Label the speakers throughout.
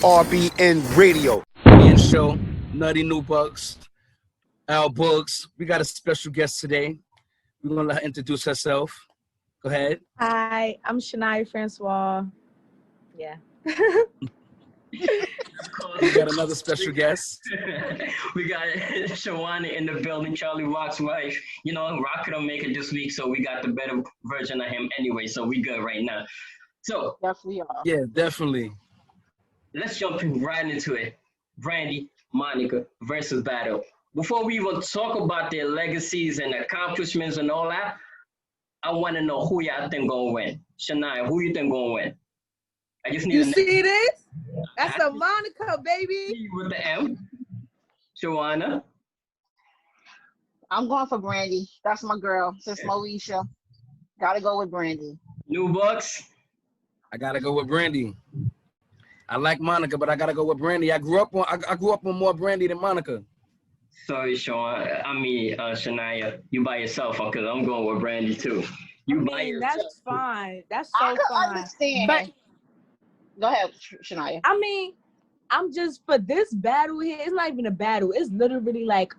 Speaker 1: Rbn Radio.
Speaker 2: Rbn Show, Nutty New Bucks, Al Bugs. We got a special guest today. We're going to let her introduce herself. Go ahead.
Speaker 3: Hi, I'm Shania, Francois. Yeah.
Speaker 2: We got another special guest.
Speaker 4: We got Shawana in the building, Charlie Rock's wife. You know, Rock couldn't make it this week, so we got the better version of him anyway, so we good right now. So,
Speaker 5: yes, we are.
Speaker 2: Yeah, definitely.
Speaker 4: Let's jump right into it. Brandy, Monica versus battle. Before we even talk about their legacies and accomplishments and all that, I want to know who y'all think gonna win. Shania, who you think gonna win? I just need
Speaker 3: You see this? That's a Monica, baby.
Speaker 4: with the M. Shawana.
Speaker 5: I'm going for Brandy. That's my girl. Since Moesha. Gotta go with Brandy.
Speaker 4: New Bucks.
Speaker 2: I got to go with Brandy. I like Monica, but I got to go with Brandy. I grew up on more Brandy than Monica.
Speaker 4: Sorry, Shania, you by yourself, because I'm going with Brandy too. By yourself.
Speaker 3: That's fine. That's so
Speaker 5: I
Speaker 3: fine.
Speaker 5: understand.
Speaker 3: But
Speaker 5: go ahead, Shania.
Speaker 3: I mean, I'm just for this battle here. It's not even a battle. It's literally like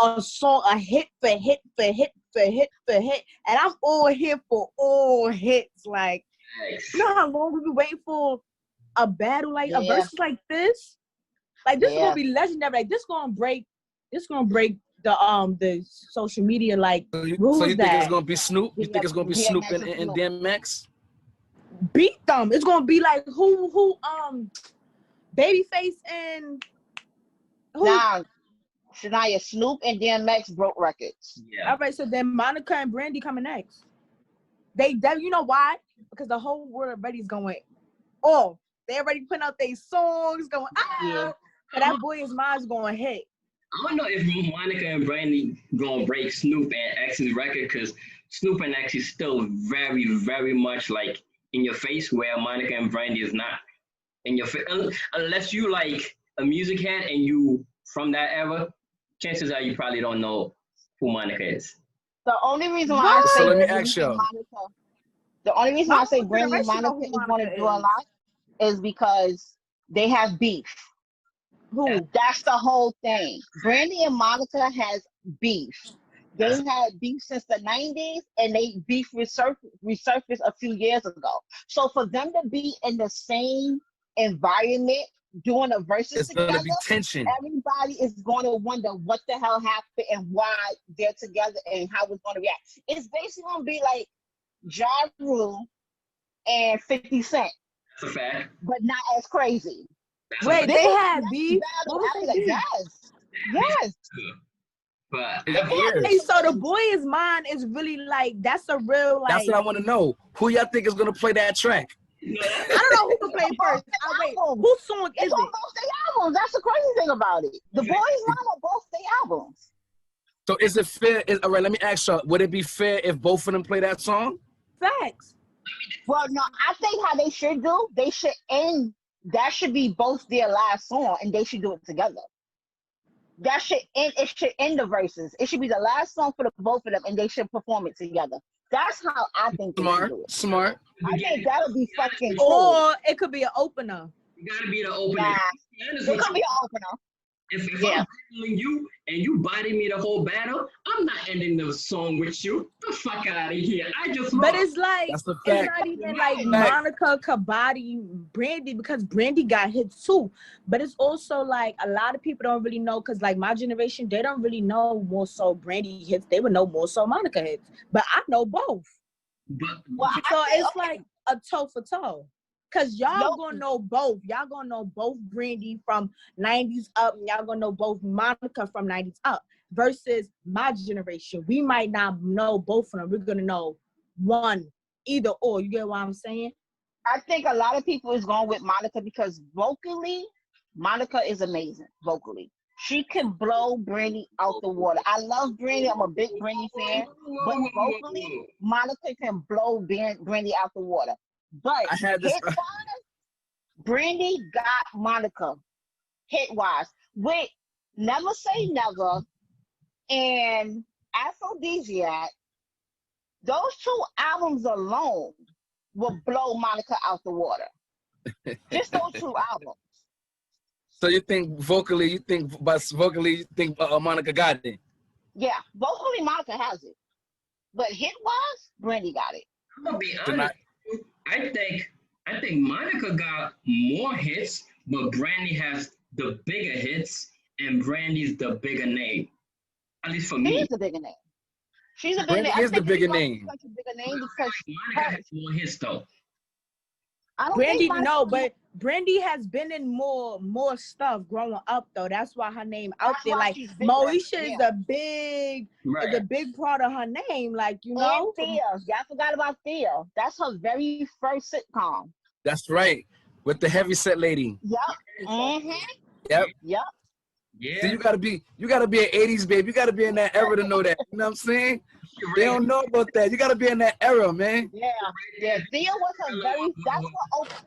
Speaker 3: a song, a hit for hit for hit for hit for hit, and I'm all here for all hits. Like,
Speaker 4: Nice.
Speaker 3: you know how long we've been waiting for a battle like a versus like this? Like this is gonna be legendary. Like this gonna break the social media like rules.
Speaker 2: So you think it's gonna be Snoop? You think it's gonna be Snoop and DMX?
Speaker 3: Beat them. It's gonna be like who Babyface and who?
Speaker 5: Nah, Shania, Snoop and DMX broke records.
Speaker 4: Yeah.
Speaker 3: All right, so then Monica and Brandy coming next. They you know why? Because the whole world already is going, oh, they already putting out their songs going,
Speaker 5: Yeah.
Speaker 3: And that Boy Is Mine's going hit.
Speaker 4: I don't know if Monica and Brandy gonna break Snoop and X's record, because Snoop and X is still very, very much like in your face, where Monica and Brandy is not in your face. Unless you like a music head and you from that era, chances are you probably don't know who Monica is.
Speaker 5: The only reason why I say
Speaker 2: So let me
Speaker 5: Brandy
Speaker 2: ask you.
Speaker 5: and Monica, the only reason why I say Brandy and Monica is going to do a lot is because they have beef.
Speaker 3: Who?
Speaker 5: That's the whole thing. Brandy and Monica has beef. They had beef since the 90s, and they beef resurfaced a few years ago. So for them to be in the same environment doing a versus together,
Speaker 2: going to be tension.
Speaker 5: Everybody is going to wonder what the hell happened and why they're together and how it's going to react. It's basically going to be like Ja Rule and 50 Cent.
Speaker 4: That's a fact.
Speaker 5: But not as crazy.
Speaker 3: Wait, they had beef?
Speaker 5: Yes.
Speaker 4: But
Speaker 3: Hey, so the Boy Is Mine is really like, that's a real like.
Speaker 2: That's what I want to know. Who y'all think is gonna play that track?
Speaker 3: I don't know who can play first. Wait, whose song is
Speaker 5: It's on
Speaker 3: it?
Speaker 5: both their albums. That's the crazy thing about it. The Boys Mine on both their albums.
Speaker 2: So is it fair? All right, let me ask y'all. Would it be fair if both of them play that song?
Speaker 3: Facts.
Speaker 5: Well, no, I think how they should do, they should end, that should be both their last song, and they should do it together. That should end, it should end the verses. It should be the last song for the both of them, and they should perform it together. That's how I think they should do it.
Speaker 2: Smart.
Speaker 5: I think that would be fucking cool.
Speaker 3: Or it could be an opener.
Speaker 4: you gotta be the opener.
Speaker 5: Nah,
Speaker 4: Honest
Speaker 5: it
Speaker 4: with
Speaker 5: could be
Speaker 4: you,
Speaker 5: an opener.
Speaker 4: If
Speaker 5: Yeah.
Speaker 4: I'm battling you and you body me the whole battle, I'm not ending the song with you. Get the fuck out of here. I just
Speaker 3: But it's like,
Speaker 2: That's the
Speaker 3: it's
Speaker 2: fact.
Speaker 3: not even like
Speaker 2: Fact.
Speaker 3: Monica Kabadi, Brandy, because Brandy got hits too. But it's also like a lot of people don't really know, because like my generation, they don't really know more so Brandy hits. They would know more so Monica hits. But I know both.
Speaker 5: Well,
Speaker 3: So it's like a toe for toe. Cause y'all gonna know both. Y'all gonna know both Brandy from 90s up, and y'all gonna know both Monica from 90s up. Versus my generation, we might not know both of them. We're gonna know one, either or. You get what I'm saying?
Speaker 5: I think a lot of people is going with Monica because vocally, Monica is amazing. Vocally, she can blow Brandy out the water. I love Brandy. I'm a big Brandy fan, but vocally, Monica can blow Brandy out the water. But
Speaker 2: I had this.
Speaker 5: hit-wise, Brandy got Monica hit-wise with Never Say Never and Aphrodisiac. Those two albums alone will blow Monica out the water. Just those two albums.
Speaker 2: So you think vocally, Monica got it?
Speaker 5: Yeah, vocally Monica has it, but hit-wise, Brandy got it.
Speaker 4: I'm gonna be honest. I think Monica got more hits, but Brandy has the bigger hits, and Brandy's the bigger name. At least for me.
Speaker 5: She's the bigger name. She's a bigger
Speaker 2: Brandy
Speaker 5: name.
Speaker 2: is the bigger name.
Speaker 5: Such a bigger name because
Speaker 4: Monica has more hits though.
Speaker 5: I don't
Speaker 3: Brandy,
Speaker 5: think Monica,
Speaker 3: no, but Brandy has been in more stuff growing up though. That's why her name out
Speaker 5: That's
Speaker 3: there.
Speaker 5: why
Speaker 3: Like
Speaker 5: she's bigger.
Speaker 3: Moesha is
Speaker 5: Yeah.
Speaker 3: the big part of her name. Like, you know.
Speaker 5: And Thea. Y'all forgot about Thea. That's her very first sitcom.
Speaker 2: That's right. With the heavyset lady.
Speaker 5: Yep. Mm-hmm.
Speaker 2: Yep.
Speaker 5: Yep.
Speaker 4: Yeah.
Speaker 2: So you gotta be an 80s babe. You gotta be in that era to know that. You know what I'm saying? They don't know about that. You gotta be in that era, man.
Speaker 5: Yeah. Yeah. Thea was her very.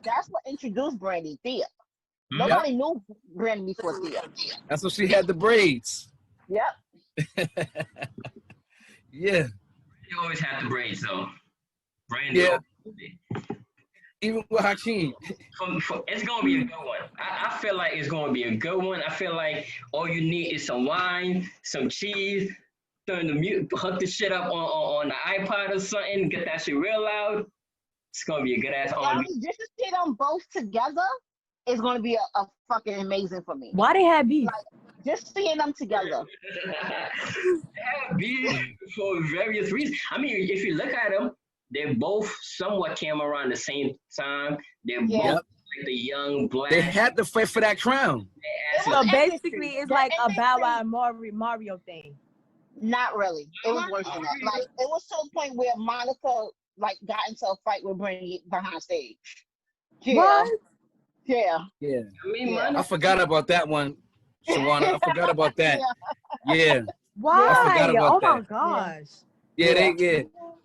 Speaker 5: That's what introduced Brandy. Thea. Nobody knew Brandy before Thea.
Speaker 2: That's when she had the braids.
Speaker 5: Yep.
Speaker 2: Yeah.
Speaker 4: You always have the braids though. Brandy.
Speaker 2: Yeah. Even with Hakeem.
Speaker 4: It's gonna be a good one. I feel like it's gonna be a good one. I feel like all you need is some wine, some cheese, turn the mute, hook the shit up on the iPod or something, get that shit real loud. It's gonna be a good ass R&B.
Speaker 5: Just to see them both together is gonna be a fucking amazing for me.
Speaker 3: Why they have beef?
Speaker 5: Like, just seeing them together.
Speaker 4: Yeah, for various reasons. I mean, if you look at them, they both somewhat came around the same time. They're both like the young black.
Speaker 2: They had to fight for that crown.
Speaker 3: So basically, it's like a Bow Wow and Mario thing.
Speaker 5: Not really. It was worse than that. Like, it was to a point where Monica like got into a fight with Brandy behind stage. Yeah.
Speaker 3: What?
Speaker 5: Yeah.
Speaker 2: Yeah.
Speaker 4: I mean,
Speaker 5: Yeah.
Speaker 2: I forgot about that one, Shawana. I forgot about that. Yeah.
Speaker 3: Why?
Speaker 2: I forgot about
Speaker 3: Oh my
Speaker 2: that.
Speaker 3: gosh.
Speaker 2: Yeah,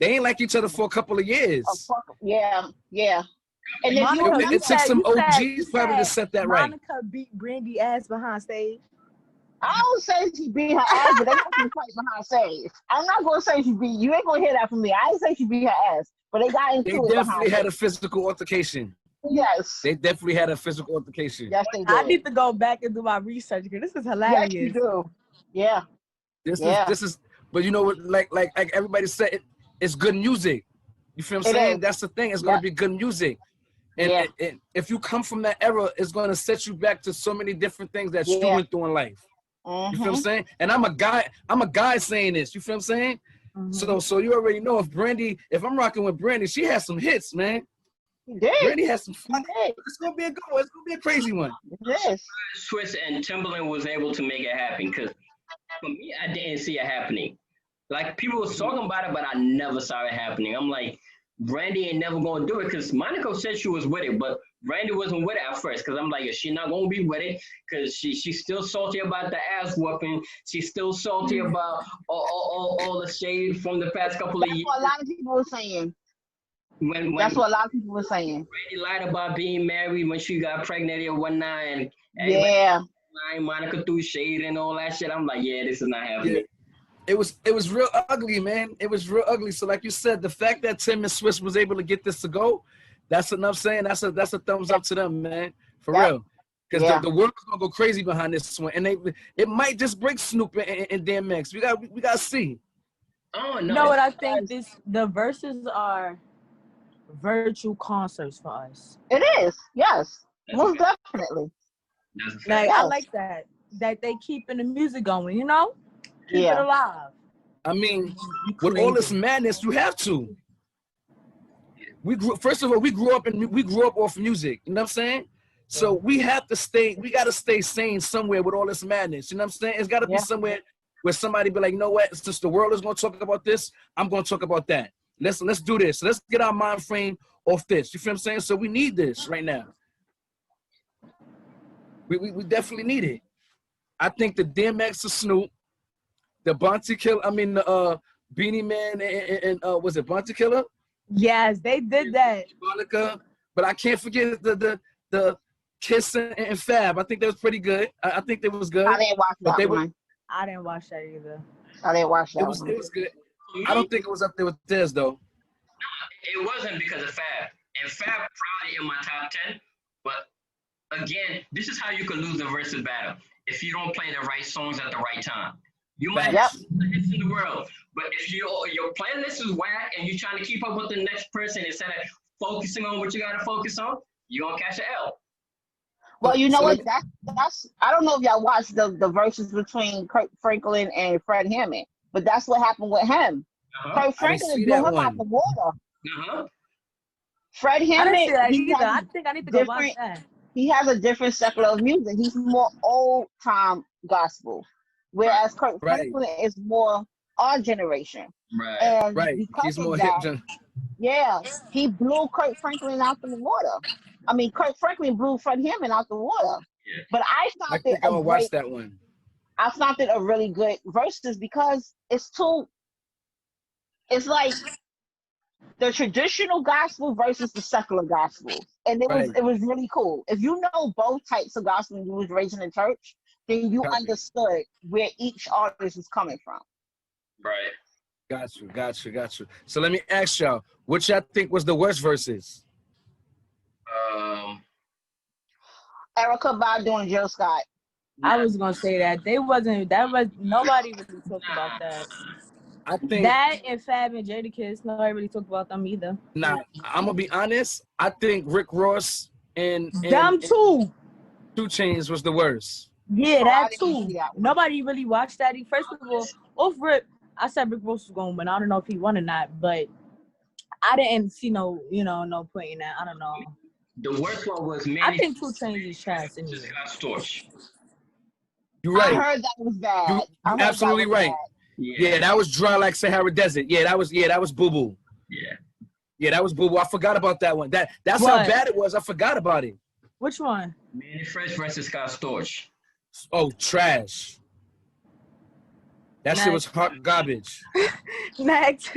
Speaker 2: they ain't like each other for a couple of years.
Speaker 5: Yeah. And then
Speaker 3: Monica,
Speaker 2: It took some OGs
Speaker 3: you
Speaker 2: probably to set that right.
Speaker 3: Monica beat Brandy ass behind stage.
Speaker 5: I don't say she beat her ass, but they got some fight behind stage. I'm not gonna say she beat you. Ain't gonna hear that from me. I didn't say she beat her ass, but they got into
Speaker 2: They
Speaker 5: it.
Speaker 2: definitely had a physical altercation.
Speaker 5: Yes.
Speaker 2: They definitely had a physical altercation.
Speaker 5: Yes, they did.
Speaker 3: I need to go back and do my research because this is hilarious.
Speaker 5: Yes, you do. Yeah.
Speaker 2: This is, but you know what? Like everybody said, it's good music. You feel what I'm saying?
Speaker 5: Is.
Speaker 2: That's the thing. It's gonna be good music. And, and if you come from that era, it's gonna set you back to so many different things that you went through in life. You feel what I'm saying? And I'm a guy saying this. You feel what I'm saying? So you already know if I'm rocking with Brandy, she has some hits, man. Brandy has some fun. It's gonna be a good one. It's gonna be a crazy one.
Speaker 5: Yes.
Speaker 4: Swiss and Timberland was able to make it happen because for me, I didn't see it happening. Like people was talking about it, but I never saw it happening. I'm like, Brandy ain't never gonna do it because Monica said she was with it, but Brandy wasn't with it at first. Because I'm like, is she not gonna be with it? Because she's still salty about the ass whooping. She's still salty about all the shade from the past couple of years.
Speaker 5: That's what a lot of people were saying. That's what a lot of people were saying.
Speaker 4: Brandy lied about being married when she got pregnant and whatnot, and Monica threw shade and all that shit. I'm like, yeah, this is not happening.
Speaker 2: Yeah. It was real ugly, man. It was real ugly. So like you said, the fact that Tim and Swiss was able to get this to go, that's enough saying. That's a thumbs up to them, man. For real. Because the world is gonna go crazy behind this one. And it might just break Snoop and DMX. We gotta see.
Speaker 4: Oh no.
Speaker 3: You know what I think? The verses are virtual concerts for us.
Speaker 5: It is, yes. Most definitely.
Speaker 3: Like I like that they keeping the music going, you know? Keep it alive.
Speaker 2: I mean, with all this madness, you have to. First of all, we grew up off music. You know what I'm saying? So we gotta stay sane somewhere with all this madness. You know what I'm saying? It's gotta be somewhere where somebody be like, you know what? Since the world is gonna talk about this, I'm gonna talk about that. Let's do this. Let's get our mind frame off this. You feel what I'm saying? So we need this right now. We definitely need it. I think the DMX of Snoop, the Bounty Killer, the Beanie Man and was it Bounty Killer?
Speaker 3: Yes, they did that.
Speaker 2: Monica, but I can't forget the Kiss and Fab. I think that was pretty good. I think that was good.
Speaker 5: I didn't watch that one.
Speaker 3: I didn't watch that either.
Speaker 5: I didn't watch that one.
Speaker 2: It was good. I don't think it was up there with theirs though.
Speaker 4: It wasn't because of Fab. And Fab probably in my top 10, but again, this is how you could lose the versus battle if you don't play the right songs at the right time. You might
Speaker 5: Yep.
Speaker 4: have the hits in the world, but if your playlist is whack and you're trying to keep up with the next person instead of focusing on what you got to focus on, you're gonna catch an L.
Speaker 5: Well, you know what? That's I don't know if y'all watched the verses between Kirk Franklin and Fred Hammond, but that's what happened with him. Kirk Franklin blew him out the water. Fred Hammond,
Speaker 3: I didn't see that either. I think I need to go watch that.
Speaker 5: He has a different secular of music. He's more old time gospel, whereas Kirk Franklin is more our generation.
Speaker 4: Right.
Speaker 5: And
Speaker 2: Because
Speaker 5: He's
Speaker 2: more
Speaker 5: that, yeah, he blew Kirk Franklin out the water. I mean, Kirk Franklin blew Fred Hammond out the water. Yeah. But I found it a
Speaker 2: watch that one.
Speaker 5: I found it a really good verses because it's like the traditional gospel versus the secular gospel, and it was really cool. If you know both types of gospel and you was raised in the church, then you understood where each artist is coming from.
Speaker 4: Right.
Speaker 2: Got you. So let me ask y'all, what y'all think was the worst verses?
Speaker 5: Erykah Badu and Jill Scott.
Speaker 3: I was gonna say that nobody really talked about that.
Speaker 2: I think
Speaker 3: that and Fab and Jadakiss, nobody really talked about them either.
Speaker 2: Nah, I'm gonna be honest. I think Rick Ross and
Speaker 3: them too.
Speaker 2: 2 Chainz was the worst.
Speaker 3: Yeah, that too. Nobody really watched that. First of all, off rip, I said Rick Ross was going to win. I don't know if he won or not, but I didn't see no point in that. I don't know.
Speaker 4: The worst one was Manny.
Speaker 3: I think 2 Chainz is trash anyway.
Speaker 2: You're right.
Speaker 5: I heard that was bad.
Speaker 2: You're absolutely right. Yeah, that was dry like Sahara Desert. Yeah, that was boo boo. Yeah, that was boo boo. I forgot about that one. That's how bad it was. I forgot about it.
Speaker 3: Which one?
Speaker 4: Manny Fresh versus Scott Storch.
Speaker 2: Oh, trash. That shit was hot garbage.
Speaker 3: Next.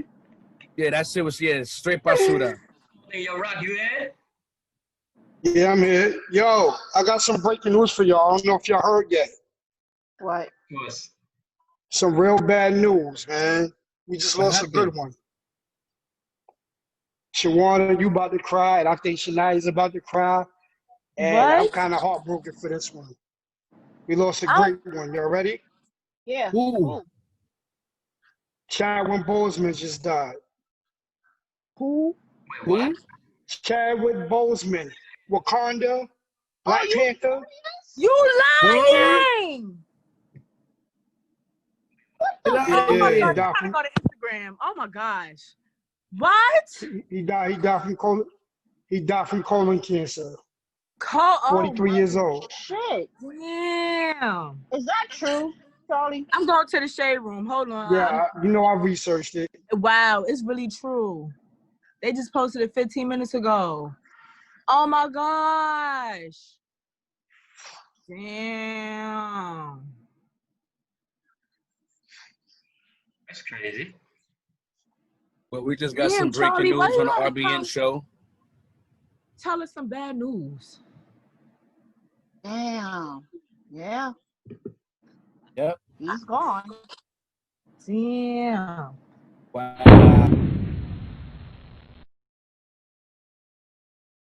Speaker 2: Yeah, that shit was straight basura.
Speaker 4: Hey, yo, Rock, you there?
Speaker 6: Yeah, I'm here. Yo, I got some breaking news for y'all. I don't know if y'all heard yet.
Speaker 5: What?
Speaker 4: Yes.
Speaker 6: Some real bad news, man. We just lost a good one. Shawana, you about to cry, and I think Shania's about to cry. And I'm kind of heartbroken for this one. We lost a great one. Y'all ready?
Speaker 5: Yeah.
Speaker 2: Ooh.
Speaker 6: Chadwick Boseman just died.
Speaker 2: Who?
Speaker 4: Wait, what?
Speaker 6: Chadwick Boseman. Wakanda. Black Panther.
Speaker 3: You lying! Oh my God, I'm trying to go to Instagram. Oh my gosh. What?
Speaker 6: He died from colon cancer. 43 years old.
Speaker 5: Shit.
Speaker 3: Damn.
Speaker 5: Is that true, Charlie?
Speaker 3: I'm going to the shade room. Hold on.
Speaker 6: Yeah, I researched it.
Speaker 3: Wow, it's really true. They just posted it 15 minutes ago. Oh my gosh. Damn.
Speaker 4: That's crazy.
Speaker 2: But we just got some breaking news on the Rbn Show.
Speaker 3: Tell us some bad news.
Speaker 5: Damn. Yeah.
Speaker 2: Yep.
Speaker 5: He's gone.
Speaker 3: Damn.
Speaker 2: Wow.